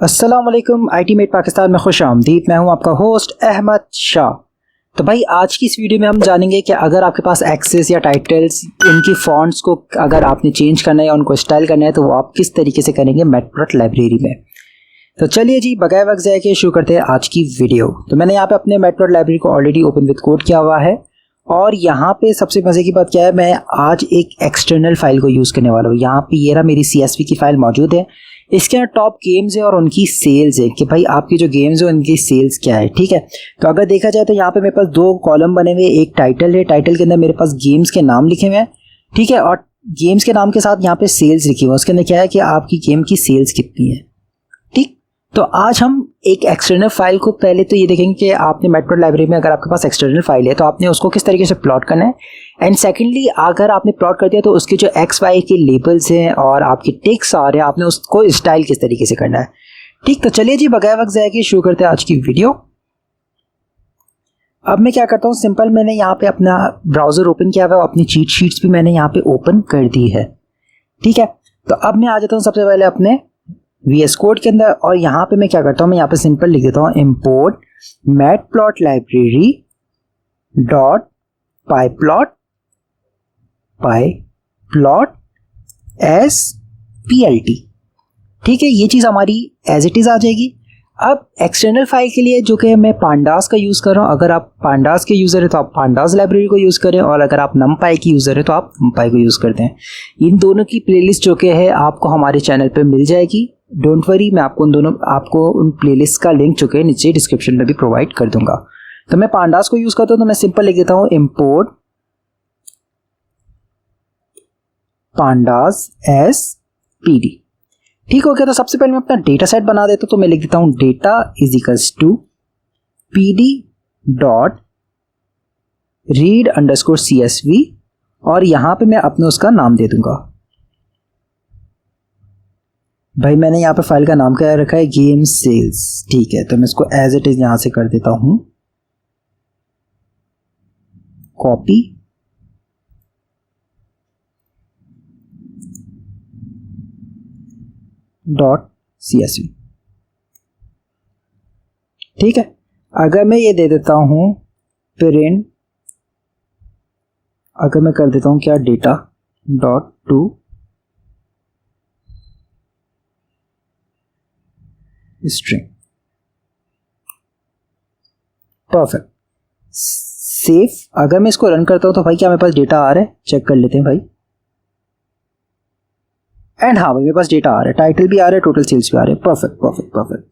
अस्सलाम वालेकुम ITMate पाकिस्तान में खुश आमदीद। मैं हूं आपका होस्ट अहमद शाह। तो भाई आज की इस वीडियो में हम जानेंगे कि अगर आपके पास एक्सेस या टाइटल्स इनकी फॉन्ट्स को अगर आपने चेंज करना है या उनको स्टाइल करना है तो वो आप किस तरीके से करेंगे मैटप्लॉट लाइब्रेरी में। तो चलिए जी बगैर वक्त ज़ाया किए शुरू करते हैं आज की वीडियो। तो मैंने यहाँ पे अपने मैटप्लॉट लाइब्रेरी को ऑलरेडी ओपन विद कोड किया हुआ है और यहाँ पे सबसे मज़े की बात क्या है, मैं आज एक एक्सटर्नल फाइल को यूज़ करने वाला हूँ। यहाँ पे ये रहा मेरी CSV की फाइल मौजूद है। इसके अंदर टॉप गेम्स है और उनकी सेल्स है कि भाई आपकी जो गेम्स है उनकी सेल्स क्या है। ठीक है, तो अगर देखा जाए तो यहाँ पे मेरे पास दो कॉलम बने हुए, एक टाइटल है, टाइटल के अंदर मेरे पास गेम्स के नाम लिखे हुए हैं। ठीक है, और गेम्स के नाम के साथ यहाँ पे सेल्स लिखी हुई है। उसके अंदर क्या है कि आपकी गेम की सेल्स कितनी है। ठीक, तो आज हम एक एक्सटर्नल फाइल को पहले तो ये देखेंगे कि आपने मैटप्लॉट लाइब्रेरी में अगर आपके पास एक्सटर्नल फाइल है तो आपने उसको किस तरीके से प्लॉट करना है, एंड सेकेंडली अगर आपने प्लॉट कर दिया तो उसके जो XY के लेबल्स हैं और आपके टेक्स्ट आ रहे हैं आपने उसको स्टाइल किस तरीके से करना है। ठीक, तो चलिए जी बगैर वक्त ज़ाया किए शुरू करते हैं आज की वीडियो। अब मैं क्या करता हूँ, सिंपल मैंने यहाँ पे अपना ब्राउज़र ओपन किया हुआ है, अपनी चीट शीट्स भी मैंने यहाँ पे ओपन कर दी है। ठीक है, तो अब मैं आ जाता हूँ सबसे पहले अपने VS कोड के अंदर और यहाँ पे मैं क्या करता हूँ, मैं यहाँ पे सिंपल लिख देता हूँ import matplotlib dot pyplot SPLT। ठीक है, ये चीज़ हमारी एज इट इज़ आ जाएगी। अब एक्सटर्नल फाइल के लिए जो कि मैं पांडास का यूज़ कर रहा हूँ, अगर आप पांडास के यूज़र है तो आप पांडास लाइब्रेरी को यूज़ करें और अगर आप numpy की यूज़र है तो आप numpy को यूज़ करते हैं। इन दोनों की प्लेलिस्ट जो कि है आपको हमारे चैनल पे मिल जाएगी, डोंट वरी, मैं आपको उन प्लेलिस्ट का लिंक जो है नीचे डिस्क्रिप्शन में भी प्रोवाइड कर दूंगा। तो मैं पांडास को यूज़ करता हूँ तो मैं सिंपल लिख देता हूँ import pandas SPD। ठीक हो गया, तो सबसे पहले मैं अपना डेटा सेट बना देता हूँ। तो मैं लिख देता हूँ data is equals to PD dot read underscore CSV और यहाँ पे मैं अपने उसका नाम दे दूंगा। भाई मैंने यहाँ पे फाइल का नाम क्या रखा है, गेम सेल्स। ठीक है, तो मैं इसको एज इट इज यहाँ से कर देता हूँ कॉपी डॉट CSV। ठीक है, अगर मैं ये दे देता हूँ प्रिंट, अगर मैं कर देता हूँ क्या data dot to string, perfect safe. अगर मैं इसको रन करता हूँ तो भाई क्या मेरे पास डेटा आ रहा है, चेक कर लेते हैं भाई। एंड हाँ भाई मेरे पास डेटा आ रहा है, टाइटल भी आ रहा है, टोटल सेल्स भी आ रहे हैं। Perfect perfect perfect.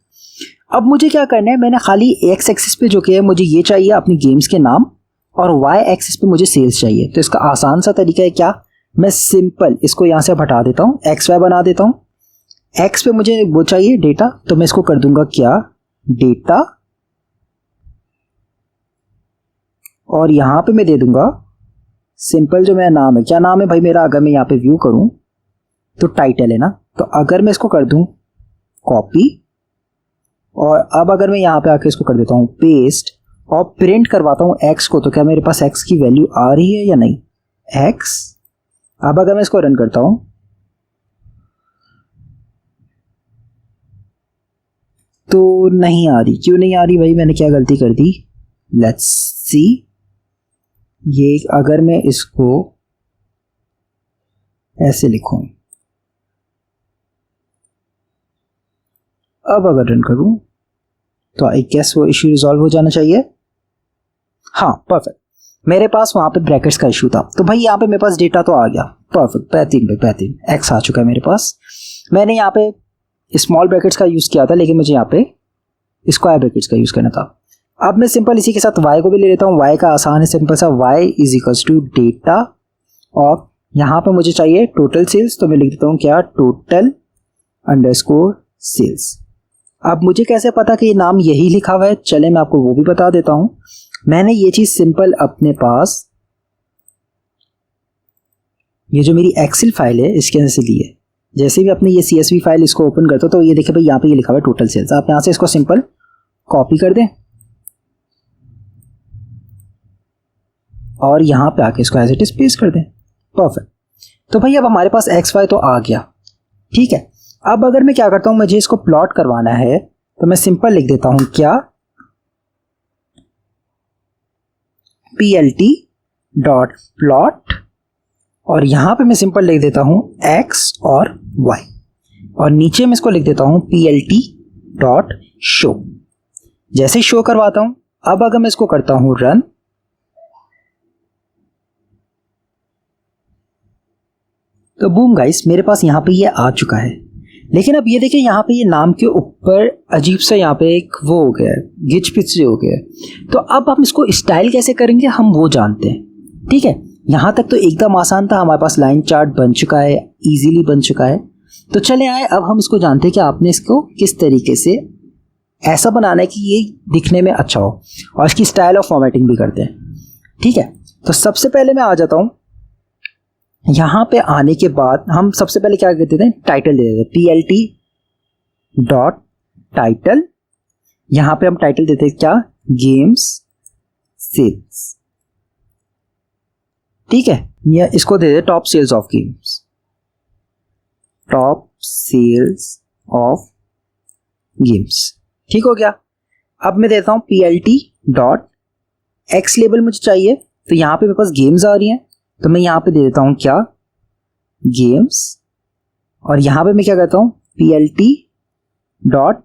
अब मुझे क्या करना है, मैंने खाली X एक्सिस पे जो कि है मुझे ये चाहिए अपनी गेम्स के नाम और Y एक्सिस पे मुझे सेल्स चाहिए। तो इसका आसान सा तरीका है क्या, मैं सिंपल इसको यहाँ से हटा देता हूँ, XY बना देता हूँ। X पे मुझे वो चाहिए डेटा, तो मैं इसको कर दूंगा क्या डेटा और यहाँ पे मैं दे दूंगा सिंपल जो मेरा नाम है, क्या नाम है भाई मेरा, अगर मैं यहाँ पे व्यू करूँ तो टाइटल है ना। तो अगर मैं इसको कर दूं कॉपी और अब अगर मैं यहाँ पे आके इसको कर देता हूँ पेस्ट और प्रिंट करवाता हूँ X को, तो क्या मेरे पास X की वैल्यू आ रही है या नहीं, X। अब अगर मैं इसको रन करता हूँ तो नहीं आ रही। क्यों नहीं आ रही भाई, मैंने क्या गलती कर दी, लेट्स सी। ये अगर मैं इसको ऐसे लिखूं, अब अगर रन करूं तो आई गेस वो इश्यू रिजॉल्व हो जाना चाहिए। हाँ परफेक्ट, मेरे पास वहां पे ब्रैकेट्स का इशू था। तो भाई यहाँ पे मेरे पास डेटा तो आ गया, परफेक्ट, बेहतरीन X आ चुका है मेरे पास। मैंने यहाँ पे स्मॉल ब्रैकेट्स का यूज़ किया था लेकिन मुझे यहाँ पे स्क्वायर ब्रैकेट्स का यूज़ करना था। अब मैं सिंपल इसी के साथ Y को भी ले लेता हूँ। Y का आसान है, सिंपल सा Y is equals to data और यहाँ पे मुझे चाहिए टोटल सेल्स, तो मैं लिख देता हूँ क्या टोटल अंडरस्कोर सेल्स। अब मुझे कैसे पता कि ये नाम यही लिखा हुआ है, चले मैं आपको वो भी बता देता हूं। मैंने ये चीज सिंपल अपने पास ये जो मेरी एक्सेल फाइल है इसके अंदर से ली है। जैसे भी अपनी ये CSV फाइल इसको ओपन करते हो तो ये देखिए भाई यहाँ पे ये लिखा हुआ है टोटल सेल्स। आप यहाँ से इसको सिंपल कॉपी कर दें और यहाँ पे आके इसको एज इट इज पेस्ट कर दें। परफेक्ट, तो भाई अब हमारे पास XY तो आ गया। ठीक है, अब अगर मैं क्या करता हूं, मुझे इसको प्लॉट करवाना है तो मैं सिंपल लिख देता हूं क्या, plt डॉट प्लॉट, और यहां पे मैं सिंपल लिख देता हूं x और y, और नीचे मैं इसको लिख देता हूं plt डॉट शो। जैसे शो करवाता हूं, अब अगर मैं इसको करता हूं रन, तो बूम गाइस मेरे पास यहां पे ये आ चुका है। लेकिन अब ये देखिए यहाँ पे ये नाम के ऊपर अजीब सा यहाँ पे एक वो हो गया है, गिच पिच से हो गया है। तो अब हम इसको स्टाइल कैसे करेंगे हम वो जानते हैं। ठीक है, यहाँ तक तो एकदम आसान था, हमारे पास लाइन चार्ट बन चुका है, इजीली बन चुका है। तो चले आए, अब हम इसको जानते हैं कि आपने इसको किस तरीके से ऐसा बनाना है कि ये दिखने में अच्छा हो, और इसकी स्टाइल ऑफ फॉर्मेटिंग भी करते हैं। ठीक है, तो सबसे पहले मैं आ जाता हूँ। यहाँ पे आने के बाद हम सबसे पहले क्या करते थे, टाइटल दे देते, plt डॉट टाइटल। यहाँ पे हम टाइटल देते हैं क्या, गेम्स सेल्स। ठीक है, ये इसको दे दे top sales of games, top sales of games. ठीक हो गया। अब मैं देता हूँ plt डॉट एक्स लेबल मुझे चाहिए, तो यहाँ पे मेरे पास गेम्स आ रही हैं, तो मैं यहाँ पे दे देता हूँ क्या, गेम्स, और यहाँ पे मैं क्या करता हूँ plt डॉट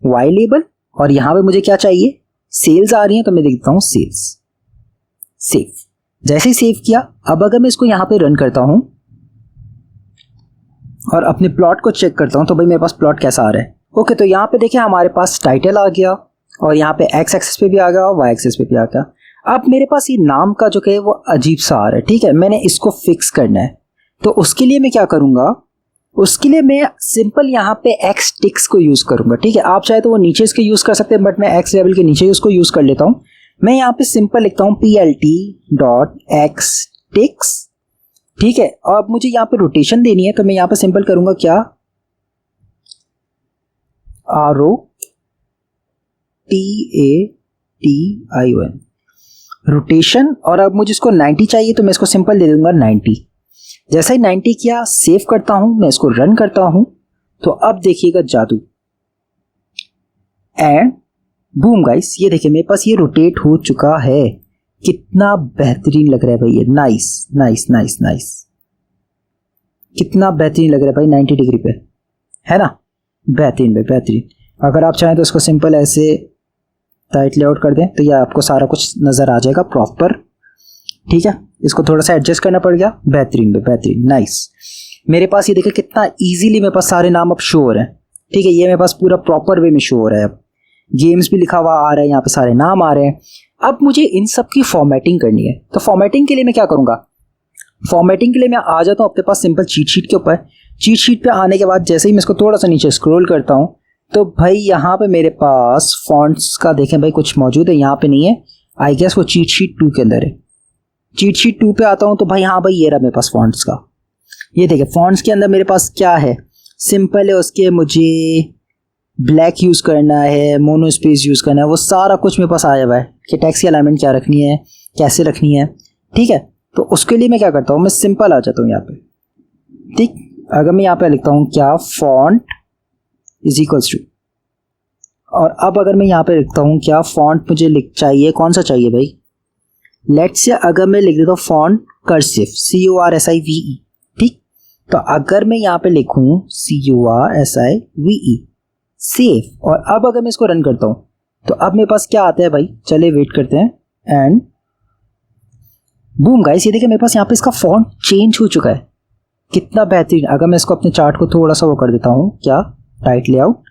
वाई लेबल, और यहाँ पे मुझे क्या चाहिए, सेल्स आ रही हैं, तो मैं देता हूँ सेल्स। सेव। जैसे ही सेव किया, अब अगर मैं इसको यहाँ पे रन करता हूँ और अपने प्लॉट को चेक करता हूँ, तो भाई मेरे पास प्लॉट कैसा आ रहा है। ओके, तो यहाँ पे देखिए हमारे पास टाइटल आ गया, और यहाँ पे एक्स एक्सेस पे भी आ गया और वाई एक्सेस पे भी आ गया। अब मेरे पास ये नाम का जो है वो अजीब सा आ रहा है। ठीक है, मैंने इसको फिक्स करना है, तो उसके लिए मैं क्या करूँगा, उसके लिए मैं सिंपल यहाँ पे एक्स टिक्स को यूज़ करूँगा। ठीक है, आप चाहे तो वो नीचे इसके यूज़ कर सकते हैं, बट मैं एक्स लेवल के नीचे ही उसको यूज़ कर लेता हूँ। मैं यहाँ पे सिंपल लिखता हूँ plt डॉट एक्स टिक्स। ठीक है, और अब मुझे यहाँ पे रोटेशन देनी है, तो मैं यहाँ पे सिंपल करूँगा क्या, ROTATION रोटेशन। और अब मुझे इसको 90 चाहिए, तो मैं इसको सिंपल दे दूंगा 90। जैसा ही 90 किया, सेव करता हूं, मैं इसको रन करता हूं, तो अब देखिएगा जादू, एंड बूम गाइस, ये देखिए मेरे पास ये रोटेट हो चुका है। कितना बेहतरीन लग रहा है भाई ये, नाइस नाइस नाइस नाइस, कितना बेहतरीन लग रहा है भाई 90 डिग्री पे, है ना, बेहतरीन भाई बेहतरीन। अगर आप चाहें तो इसको सिंपल ऐसे टाइट लेआउट कर दें, तो ये आपको सारा कुछ नज़र आ जाएगा प्रॉपर। ठीक है, इसको थोड़ा सा एडजस्ट करना पड़ गया, बेहतरीन बेहतरीन नाइस। मेरे पास ये देखिए कितना इजीली मेरे पास सारे नाम अब शो हो रहे हैं। ठीक है, ये मेरे पास पूरा प्रॉपर वे में शो हो रहा है। अब गेम्स भी लिखा हुआ आ रहा है, यहाँ पे सारे नाम आ रहे हैं। अब मुझे इन सब की फॉर्मेटिंग करनी है, तो फॉर्मेटिंग के लिए मैं क्या करूँगा, फॉर्मेटिंग के लिए मैं आ जाता हूँ अपने पास सिंपल चीट शीट के ऊपर। चीट शीट पे आने के बाद जैसे ही मैं इसको थोड़ा सा नीचे स्क्रॉल करता हूँ, तो भाई यहाँ पे मेरे पास फॉन्ट्स का देखें भाई कुछ मौजूद है, यहाँ पे नहीं है, आई गेस वो चीट शीट 2 के अंदर है। चीट शीट 2 पे आता हूँ, तो भाई हाँ भाई ये रहा मेरे पास फॉन्ट्स का। ये देखिए फॉन्ट्स के अंदर मेरे पास क्या है, सिंपल है, उसके मुझे ब्लैक यूज़ करना है, मोनो स्पेस यूज़ करना है, वो सारा कुछ मेरे पास आया हुआ है कि टेक्स्ट की अलाइनमेंट क्या रखनी है, कैसे रखनी है। ठीक है, तो उसके लिए मैं क्या करता हूँ, मैं सिंपल आ जाता हूँ यहाँ पे। ठीक, अगर मैं यहाँ पे लिखता हूँ क्या, फॉन्ट इज इक्वल्स टू, और अब अगर मैं यहाँ पे लिखता हूँ क्या, फॉन्ट मुझे लिख चाहिए, कौन सा चाहिए भाई, लेट्स से अगर मैं लिख देता हूँ फॉन्ट कर्सिव, CURSIVE। ठीक, तो अगर मैं यहाँ पे लिखूँ CURSIVE, सेव, और अब अगर मैं इसको रन करता हूँ, तो अब मेरे पास क्या आता है भाई, चले वेट करते हैं, एंड बूम गाइस, ये देखिए मेरे पास यहाँ पे इसका फॉन्ट चेंज हो चुका है, कितना बेहतरीन। अगर मैं इसको अपने चार्ट को थोड़ा सा वो कर देता हूँ क्या, टाइट लेआउट,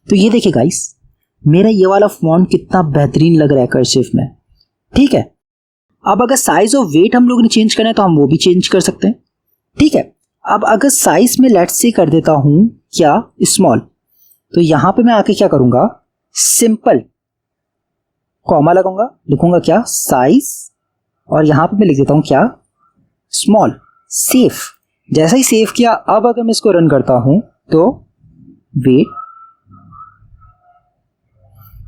तो ये देखिए गाइस मेरा ये वाला फॉन्ट कितना बेहतरीन लग रहा है कर्सिव में। ठीक है, अब अगर साइज और वेट हम लोग ने चेंज करना है, तो हम वो भी चेंज कर सकते हैं। ठीक है, अब अगर साइज में लेट्स से कर देता हूँ क्या, स्मॉल, तो यहाँ पे मैं आके क्या करूँगा, सिंपल कॉमा लगाऊंगा, लिखूंगा क्या, साइज, और यहाँ पे मैं लिख देता हूँ क्या, स्मॉल, सेव। जैसा ही सेव किया, अब अगर मैं इसको रन करता हूँ, तो वेट,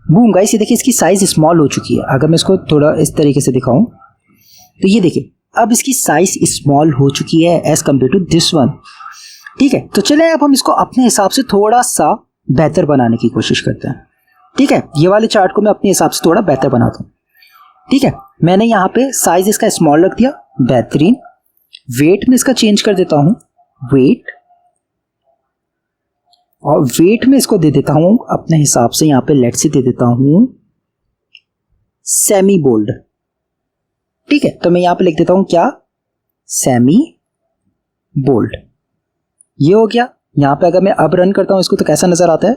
बूम गाइस, ये देखिए इसकी साइज स्मॉल हो चुकी है। अगर मैं इसको थोड़ा इस तरीके से दिखाऊं, तो ये देखिए अब इसकी साइज स्मॉल हो चुकी है as compare to this one. ठीक है, तो चले अब हम इसको अपने हिसाब से थोड़ा सा बेहतर बनाने की कोशिश करते हैं। ठीक है, ये वाले चार्ट को मैं अपने हिसाब से थोड़ा बेहतर बनाता हूँ। ठीक है, मैंने यहाँ पे साइज इसका स्मॉल रख दिया, बेहतरीन। वेट में इसका चेंज कर देता हूँ, वेट, और वेट में इसको दे देता हूँ अपने हिसाब से, यहाँ पे लेट से दे देता हूँ सेमी बोल्ड। ठीक है, तो मैं यहाँ पे लिख देता हूँ क्या, सेमी बोल्ड। ये हो गया। यहाँ पे अगर मैं अब रन करता हूँ इसको तो कैसा नजर आता है,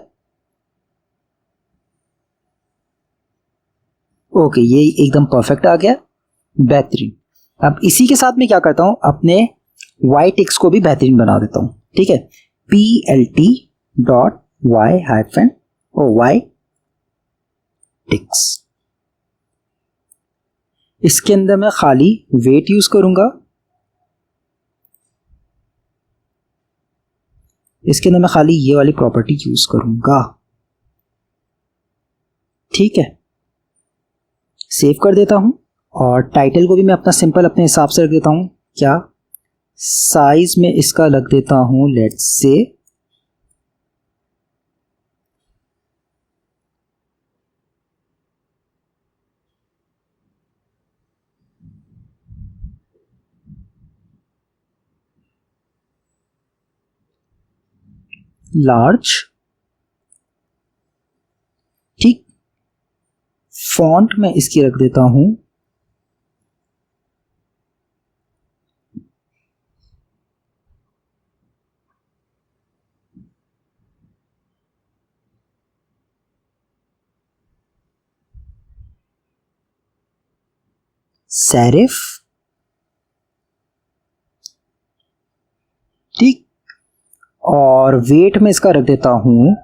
ओके, ये एकदम परफेक्ट आ गया, बेहतरीन। अब इसी के साथ मैं क्या करता हूं, अपने वाई टेक्स्ट को भी बेहतरीन बना देता हूं। ठीक है, PLT dot Y hyphen O Y text. इसके अंदर मैं खाली वेट यूज करूंगा, इसके अंदर मैं खाली ये वाली प्रॉपर्टी यूज करूंगा। ठीक है, सेव कर देता हूं, और टाइटल को भी मैं अपना सिंपल अपने हिसाब से रख देता हूं। क्या, साइज में इसका लग देता हूं लेट्स से लार्ज। ठीक, फॉन्ट में इसकी रख देता हूं सेरिफ। ठीक, और वेट में इसका रख देता हूं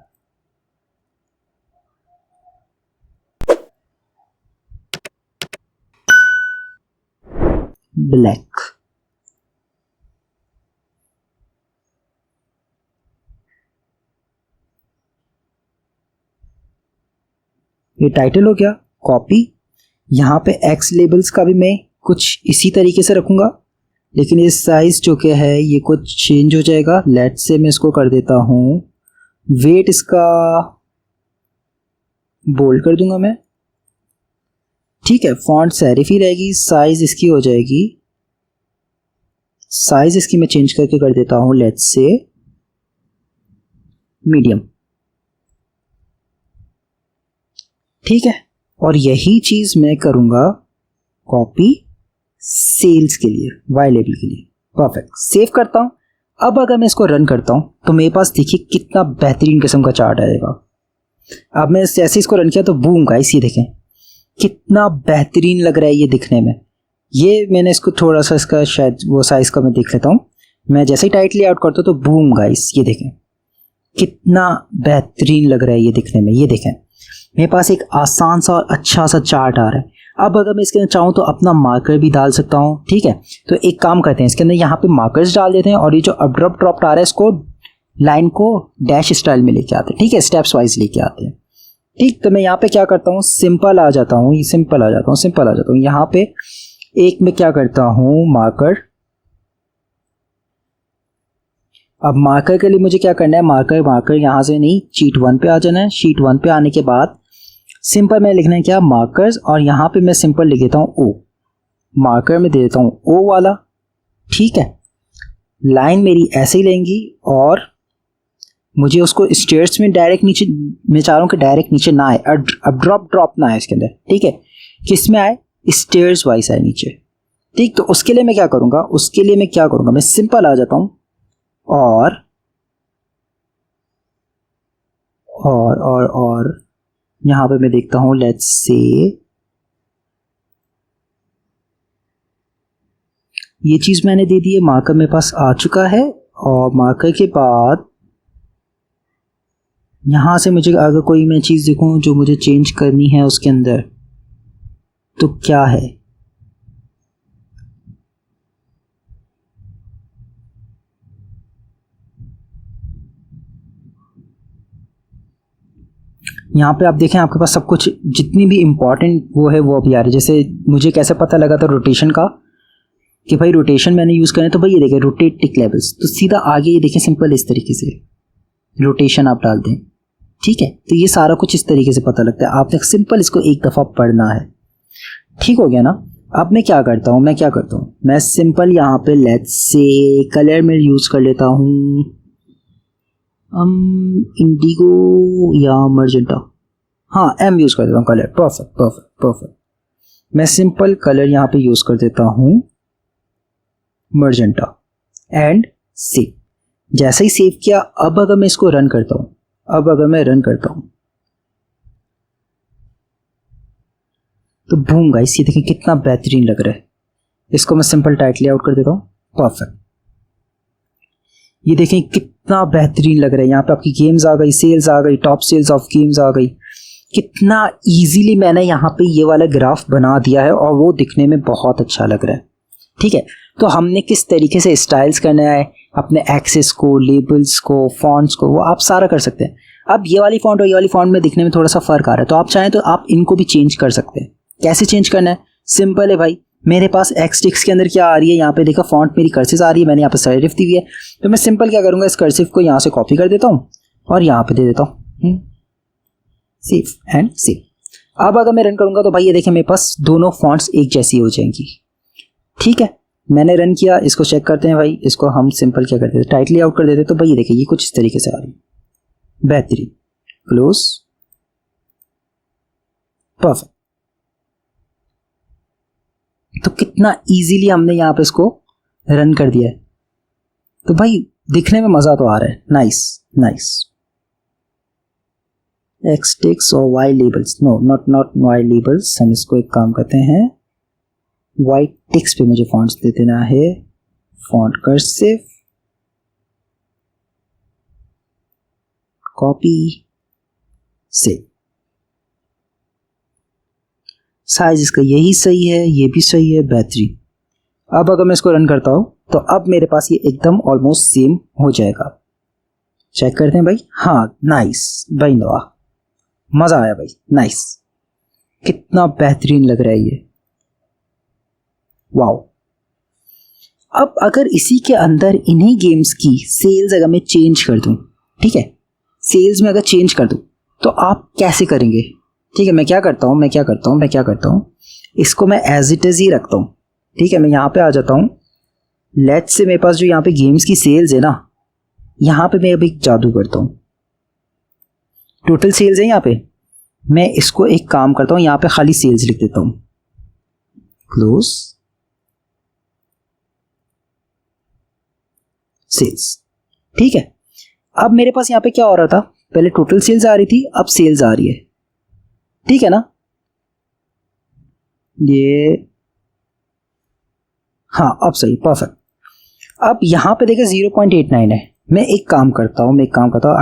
ब्लैक। ये टाइटल हो गया। कॉपी, यहाँ पे एक्स लेबल्स का भी मैं कुछ इसी तरीके से रखूंगा, लेकिन ये साइज जो कि है ये कुछ चेंज हो जाएगा। लेट से मैं इसको कर देता हूँ, वेट इसका बोल्ड कर दूंगा मैं। ठीक है, फॉन्ट सेरिफ ही रहेगी, साइज इसकी हो जाएगी, साइज इसकी मैं चेंज करके कर देता हूँ लेट से मीडियम। ठीक है, और यही चीज मैं करूंगा कॉपी सेल्स के लिए, वाई लेबल के लिए। परफेक्ट, सेव करता हूं। अब अगर मैं इसको रन करता हूं तो मेरे पास देखिए कितना बेहतरीन किस्म का चार्ट आएगा। अब मैं जैसे इसको रन किया तो बूम गाइस, ये देखें कितना बेहतरीन लग रहा है ये दिखने में। ये मैंने इसको थोड़ा सा इसका शायद वो साइज का मैं देख लेता हूँ। मैं जैसे ही टाइटली आउट करता हूँ तो बूम गाइस, ये देखें कितना बेहतरीन लग रहा है ये दिखने में। ये देखें मेरे पास एक आसान सा और अच्छा सा चार्ट आ रहा है। अब अगर मैं इसके अंदर चाहूँ तो अपना मार्कर भी डाल सकता हूँ। ठीक है, तो एक काम करते हैं, इसके अंदर यहाँ पे मार्कर्स डाल देते हैं, और ये जो अब्रप्ट ड्रॉप्ट आ रहा है इसको लाइन को डैश स्टाइल में लेके आते हैं। ठीक है, स्टेप्स वाइज लेके आते हैं। ठीक, तो मैं यहाँ पे क्या करता हूँ, सिंपल आ जाता हूँ, ये सिंपल आ जाता हूँ, सिंपल आ जाता हूँ। यहाँ पे एक में क्या करता हूँ, मार्कर। अब मार्कर के लिए मुझे क्या करना है, मार्कर यहाँ से नहीं, शीट 1 पे आ जाना है। शीट 1 पे आने के बाद सिंपल में लिखना है क्या, मार्कर्स, और यहाँ पे मैं सिंपल लिख देता हूँ ओ, मार्कर में दे देता हूँ ओ वाला। ठीक है, लाइन मेरी ऐसे ही लेंगी, और मुझे उसको स्टेयर्स में डायरेक्ट नीचे, मैं चाह रहा हूँ कि डायरेक्ट नीचे ना आए, अब ड्रॉप ना आए इसके अंदर। ठीक है, किस में आए, स्टेयर्स वाइज आए नीचे। ठीक, तो उसके लिए मैं क्या करूँगा, मैं सिंपल आ जाता हूँ, और यहाँ पे मैं देखता हूँ लेट्स से ये चीज मैंने दे दी है, मार्कर मेरे पास आ चुका है। और मार्कर के बाद यहाँ से मुझे अगर कोई मैं चीज देखूँ जो मुझे चेंज करनी है उसके अंदर, तो क्या है, यहाँ पे आप देखें आपके पास सब कुछ जितनी भी इंपॉर्टेंट वो है वो अभी आ रही है। जैसे मुझे कैसे पता लगा था रोटेशन का, कि भाई रोटेशन मैंने यूज़ करें, तो भाई ये देखें रोटेट टिक लेवल्स, तो सीधा आगे ये देखें सिंपल इस तरीके से रोटेशन आप डाल दें, ठीक है। तो ये सारा कुछ इस तरीके से पता लगता है, आपने सिंपल इसको एक दफ़ा पढ़ना है, ठीक हो गया ना। अब मैं क्या करता हूँ, मैं सिंपल यहाँ पे लेट्स से कलर में यूज़ कर लेता हूँ इंडिगो या मर्जेंटा, हाँ एम यूज़ कर देता हूँ कलर, परफेक्ट। मैं सिंपल कलर यहाँ पे यूज़ कर देता हूँ मर्जेंटा एंड सेव। जैसे ही सेव किया, अब अगर मैं इसको रन करता हूँ, तो बूम गाइस, ये देखिए कितना बेहतरीन लग रहा है। इसको मैं सिंपल टाइटली आउट कर देता हूँ, परफेक्ट। ये देखें कितना बेहतरीन लग रहा है। यहाँ पे आपकी गेम्स आ गई, सेल्स आ गई, टॉप सेल्स ऑफ गेम्स आ गई। कितना इजीली मैंने यहाँ पे ये वाला ग्राफ बना दिया है और वो दिखने में बहुत अच्छा लग रहा है, ठीक है। तो हमने किस तरीके से स्टाइल्स करना है अपने एक्सेस को, लेबल्स को, फॉन्ट्स को, वो आप सारा कर सकते हैं। अब ये वाली फॉन्ट और ये वाली फॉन्ट में दिखने में थोड़ा सा फर्क आ रहा है, तो आप चाहें तो आप इनको भी चेंज कर सकते हैं। कैसे चेंज करना है, सिंपल है भाई। मेरे पास एक्स टिक्स के अंदर क्या आ रही है, यहाँ पे देखा फॉन्ट मेरी कर्सिव आ रही है, मैंने यहाँ पे सेरिफ दी हुई है, तो मैं सिंपल क्या करूँगा, इस कर्सिव को यहाँ से कॉपी कर देता हूँ और यहाँ पे दे देता हूँ सेव एंड सेव। अब अगर मैं रन करूँगा तो भाई ये देखिए मेरे पास दोनों फॉन्ट्स एक जैसी हो जाएंगी, ठीक है। मैंने रन किया, इसको चेक करते हैं भाई। इसको हम सिंपल क्या करते थे, टाइटली आउट कर देते, तो भाई ये देखिए ये कुछ इस तरीके से आ रही है, बेहतरीन, क्लोज, परफेक्ट। तो कितना इजीली हमने यहाँ पे इसको रन कर दिया है, तो भाई दिखने में मजा तो आ रहा है। नाइस। एक्स टिक्स और Y labels, no not Y labels, हम इसको एक काम करते हैं, वाइट टिक्स पे मुझे फॉन्ट्स दे देना है, font cursive, copy, save. Size इसका यही सही है, ये भी सही है, बेहतरीन। अब अगर मैं इसको रन करता हूं तो अब मेरे पास ये एकदम ऑलमोस्ट सेम हो जाएगा। चेक करते हैं भाई, हाँ नाइस भाई, वाह मजा आया भाई, नाइस। कितना बेहतरीन लग रहा है ये, वाओ। अब अगर इसी के अंदर इन्हीं गेम्स की सेल्स अगर मैं चेंज कर दूं, ठीक है, सेल्स में अगर चेंज कर दूं तो आप कैसे करेंगे, ठीक है। मैं क्या करता हूं, इसको मैं एज इट इज ही रखता हूं, ठीक है। मैं यहाँ पे आ जाता हूं, लेट्स से मेरे पास जो यहाँ पे गेम्स की सेल्स है ना, यहाँ पे मैं अभी जादू करता हूं, टोटल सेल्स है यहाँ पे। मैं इसको एक काम करता हूं, यहाँ पे खाली सेल्स लिख देता हूं, क्लोज, सेल्स, ठीक है। अब मेरे पास यहाँ पे क्या हो रहा था, पहले टोटल सेल्स आ रही थी, अब सेल्स आ रही है, ठीक है ना। ये हाँ अब सही, परफेक्ट। अब यहाँ पे देखिए 0.89 है। मैं एक काम करता हूँ,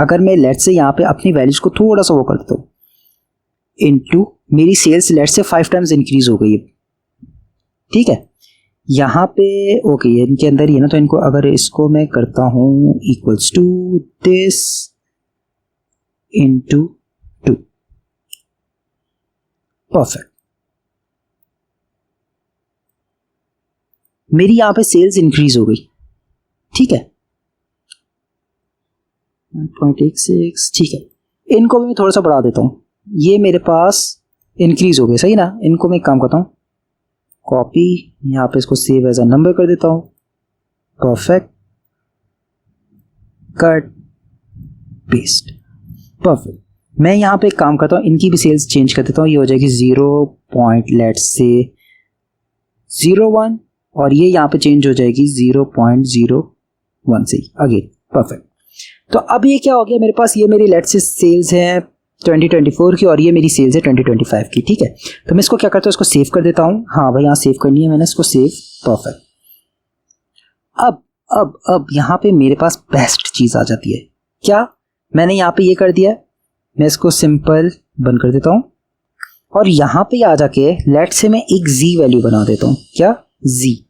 अगर मैं लेट से यहाँ पे अपनी वैल्यूज को थोड़ा सा वो करता हूँ, इनटू मेरी सेल्स लेट से 5 टाइम्स इंक्रीज हो गई है, ठीक है। यहाँ पे ओके, इनके अंदर ही है ना, तो इनको अगर इसको मैं करता हूँ equals to this into 2, perfect. मेरी यहाँ पे सेल्स इंक्रीज हो गई, ठीक है, 1.86, ठीक है। इनको भी मैं थोड़ा सा बढ़ा देता हूँ, ये मेरे पास इंक्रीज हो गए, सही ना। इनको मैं एक काम करता हूँ, कॉपी, यहाँ पे इसको सेव एज अ नंबर कर देता हूँ, परफेक्ट, कट, पेस्ट, परफेक्ट। मैं यहाँ पे एक काम करता हूँ, इनकी भी सेल्स चेंज कर देता हूँ, ये हो जाएगी 0.01 और ये यहाँ पे चेंज हो जाएगी 0.01 से अगेन, परफेक्ट। तो अब ये क्या हो गया, मेरे पास ये मेरी लेट से सेल्स हैं 2024 की और ये मेरी सेल्स है 2025 की, ठीक है। तो मैं इसको क्या करता हूँ, इसको सेव कर देता हूँ, हाँ भाई यहाँ सेव करनी है मैंने, इसको सेव, परफेक्ट। अब यहाँ पे मेरे पास बेस्ट चीज़ आ जाती है, क्या मैंने यहाँ पे ये कर दिया, मैं इसको सिंपल बंद कर देता हूँ और यहाँ पे आ जाके लेट से मैं एक जी वैल्यू बना देता हूँ, क्या, जी।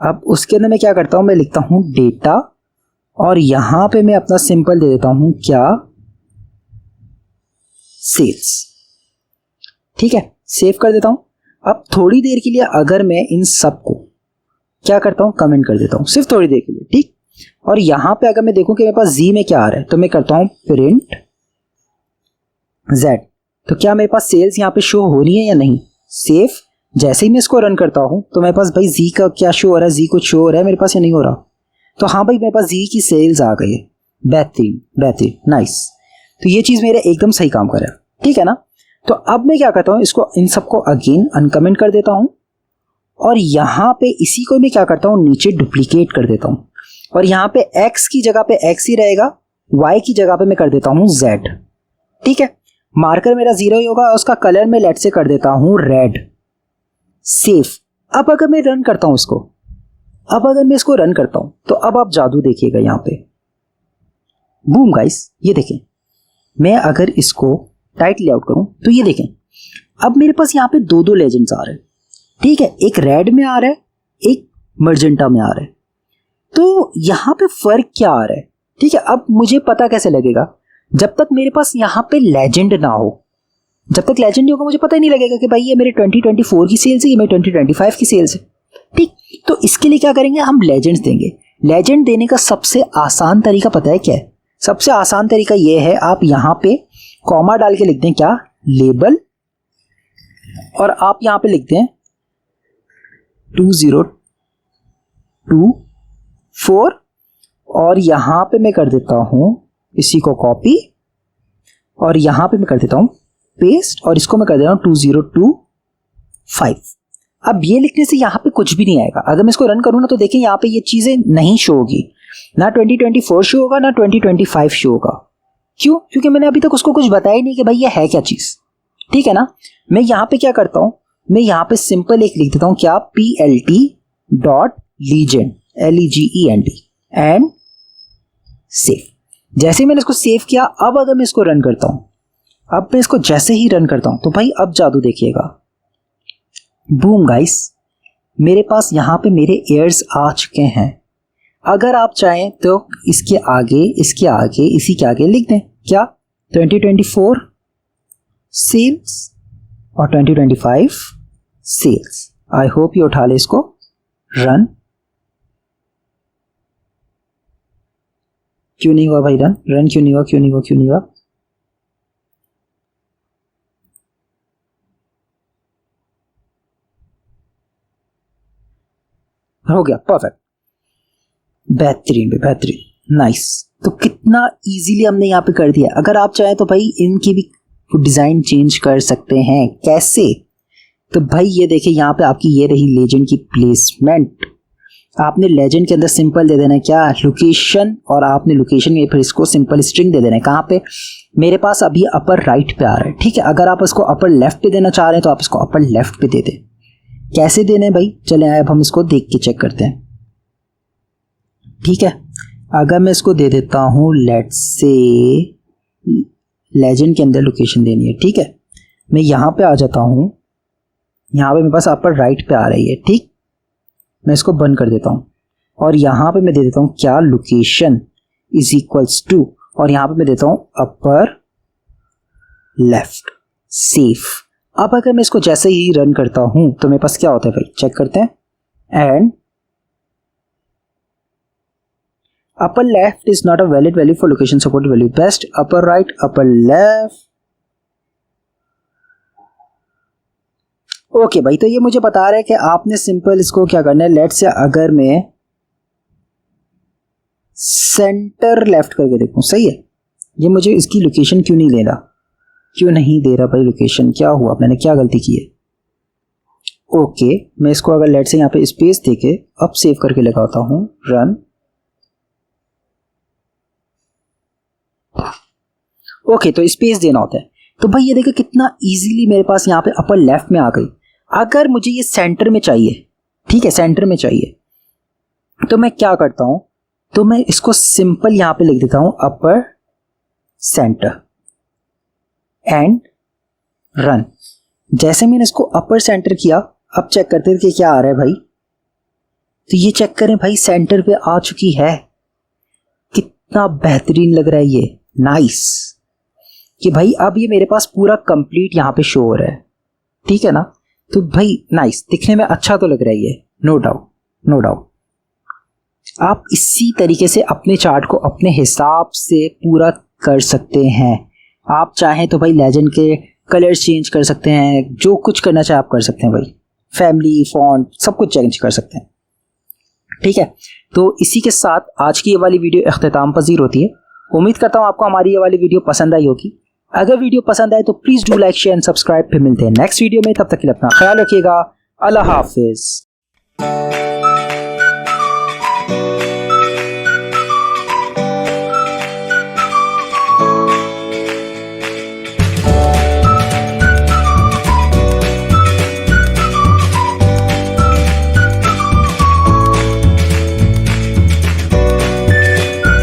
अब उसके अंदर मैं क्या करता हूँ, मैं लिखता हूँ डेटा और यहाँ पे मैं अपना सिंपल दे देता हूँ, क्या, सेल्स, ठीक है, सेव कर देता हूँ। अब थोड़ी देर के लिए अगर मैं इन सब को क्या करता हूँ, कमेंट कर देता हूँ सिर्फ थोड़ी देर के लिए, ठीक। और यहाँ पे अगर मैं देखूँ कि मेरे पास जी में क्या आ रहा है, तो मैं करता हूँ प्रिंट जेड। तो क्या मेरे पास सेल्स यहाँ पे शो हो रही है या नहीं, सेफ। जैसे ही मैं इसको रन करता हूँ तो मेरे पास भाई जी का क्या शो हो रहा है, जी कुछ शो हो रहा है मेरे पास या नहीं हो रहा। तो हाँ भाई मेरे पास जी की सेल्स आ गई है, बेहतरीन बेहतरीन, नाइस। तो ये चीज़ मेरे एकदम सही काम कर रहा है, ठीक है ना। तो अब मैं क्या करता हूँ, इसको इन सबको अगेन अनकमेंट कर देता हूँ और यहाँ पे इसी को मैं क्या करता हूँ, नीचे डुप्लीकेट कर देता हूँ और यहाँ पे x की जगह पे x ही रहेगा, y की जगह पे मैं कर देता हूँ z, ठीक है। मार्कर मेरा 0 ही होगा और उसका कलर मैं लेट से कर देता हूँ रेड, सेफ। अब अगर मैं रन करता हूँ इसको, अब अगर मैं इसको रन करता हूँ तो अब आप जादू देखिएगा यहाँ पे, बूम गाइस, ये देखें। मैं अगर इसको टाइट लेआउट करूँ तो ये देखें, अब मेरे पास यहाँ पे दो लेजेंड्स आ रहे हैं, ठीक है। एक रेड में आ रहा है, एक मर्जेंटा में आ रहा है। तो यहाँ पे फर्क क्या आ रहा है, ठीक है। अब मुझे पता कैसे लगेगा, जब तक मेरे पास यहाँ पे लेजेंड ना हो, जब तक लेजेंड नहीं होगा मुझे पता ही नहीं लगेगा कि भाई ये मेरे 2024 की सेल्स है, ये मेरे 2025 की सेल्स है, ठीक। तो इसके लिए क्या करेंगे, हम लेजेंड्स देंगे। लेजेंड देने का सबसे आसान तरीका पता है क्या है, सबसे आसान तरीका ये है, आप यहाँ पे कॉमा डाल के लिख दें क्या, लेबल, और आप यहाँ पे लिख दें 2024 और यहाँ पे मैं कर देता हूँ इसी को कॉपी और यहाँ पे मैं कर देता हूँ पेस्ट और इसको मैं कर देता हूँ 2025। अब ये लिखने से यहाँ पे कुछ भी नहीं आएगा। अगर मैं इसको रन करूँ ना तो देखें यहाँ पे ये चीज़ें नहीं शो होगी, ना 2024 शो होगा ना 2025 शो होगा। क्यों? क्योंकि मैंने अभी तक उसको कुछ बताया ही नहीं कि भाई ये है क्या चीज़, ठीक है ना। मैं यहाँ पे क्या करता हूँ, मैं यहाँ पे सिंपल एक लिख देता हूँ क्या, PLT.legend LEGEND एंड सेव। जैसे मैंने इसको सेव किया, अब अगर मैं इसको रन करता हूँ, अब मैं इसको जैसे ही रन करता हूँ तो भाई अब जादू देखिएगा, बूम गाइस, मेरे पास यहाँ पे मेरे एयर्स आ चुके हैं। अगर आप चाहें तो इसके आगे इसी के आगे लिख दें क्या, 2024 सेल्स और 2025 सेल्स। आई होप ये उठा ले इसको, रन। क्यों नहीं हुआ भाई रन क्यों नहीं हुआ। हो गया, परफेक्ट, बेहतरीन, नाइस। तो कितना इजीली हमने यहाँ पे कर दिया। अगर आप चाहें तो भाई इनकी भी डिज़ाइन चेंज कर सकते हैं। कैसे? तो भाई ये देखिए यहाँ पे आपकी ये रही लेजेंड की प्लेसमेंट। आपने लेजेंड के अंदर सिंपल दे देना है क्या, लोकेशन, और आपने लोकेशन में फिर इसको सिंपल स्ट्रिंग दे देना है। कहाँ पे? मेरे पास अभी अपर राइट पे आ रहा है, ठीक है। अगर आप इसको अपर लेफ्ट पे देना चाह रहे हैं तो आप इसको अपर लेफ्ट पे दे दें। कैसे देने हैं भाई, चले आए अब हम इसको देख के चेक करते हैं, ठीक है। अगर मैं इसको दे देता हूँ लेट्स से लेजेंड के अंदर लोकेशन देनी है, ठीक है। मैं यहाँ पे आ जाता हूँ, यहाँ पे मेरे पास अपर राइट पे आ रही है, ठीक। मैं इसको बंद कर देता हूँ और यहाँ पे मैं दे देता हूँ क्या, लोकेशन इज इक्वल्स टू, और यहाँ पे मैं देता हूँ अपर लेफ्ट, सेफ। अब अगर मैं इसको जैसे ही रन करता हूँ तो मेरे पास क्या होता है भाई, चेक करते हैं। And upper left is not a valid value for location supported value, best upper right, upper left। Okay भाई, तो ये मुझे बता रहा है कि आपने सिंपल इसको क्या करना है। लेट से अगर मैं सेंटर लेफ्ट करके देखूं, सही है। ये मुझे इसकी लोकेशन क्यों नहीं दे रहा भाई लोकेशन, क्या हुआ, मैंने क्या गलती की है। ओके, मैं इसको अगर लेट से यहाँ पे स्पेस देके अब सेव करके लगाता हूँ, रन। ओके, तो स्पेस देना होता है। तो भाई ये देखो कितना इजीली मेरे पास यहाँ पे अपर लेफ्ट में आ गई। अगर मुझे ये सेंटर में चाहिए, ठीक है, सेंटर में चाहिए, तो मैं क्या करता हूँ, तो मैं इसको सिंपल यहाँ पे लिख देता हूँ अपर सेंटर एंड रन। जैसे मैंने इसको अपर सेंटर किया, अब चेक करते हैं कि क्या आ रहा है भाई। तो ये चेक करें भाई, सेंटर पे आ चुकी है। कितना बेहतरीन लग रहा है ये, नाइस। कि भाई अब ये मेरे पास पूरा कंप्लीट यहाँ पे शो हो रहा है, ठीक है ना। तो भाई नाइस, दिखने में अच्छा तो लग रहा है ये, नो डाउट। No doubt. आप इसी तरीके से अपने चार्ट को अपने हिसाब से पूरा कर सकते हैं। आप चाहें तो भाई लेजेंड के कलर्स चेंज कर सकते हैं, जो कुछ करना चाहे आप कर सकते हैं भाई, फैमिली फॉन्ट सब कुछ चेंज कर सकते हैं। ठीक है, तो इसी के साथ आज की ये वाली वीडियो इख्तिताम पजीर होती है। उम्मीद करता हूँ आपको हमारी ये वाली वीडियो पसंद आई होगी। अगर वीडियो पसंद आए तो please do like share and subscribe. फिर मिलते हैं नेक्स्ट वीडियो में, तब तक के लिए अपना ख्याल रखिएगा। अल्लाह हाफिज़।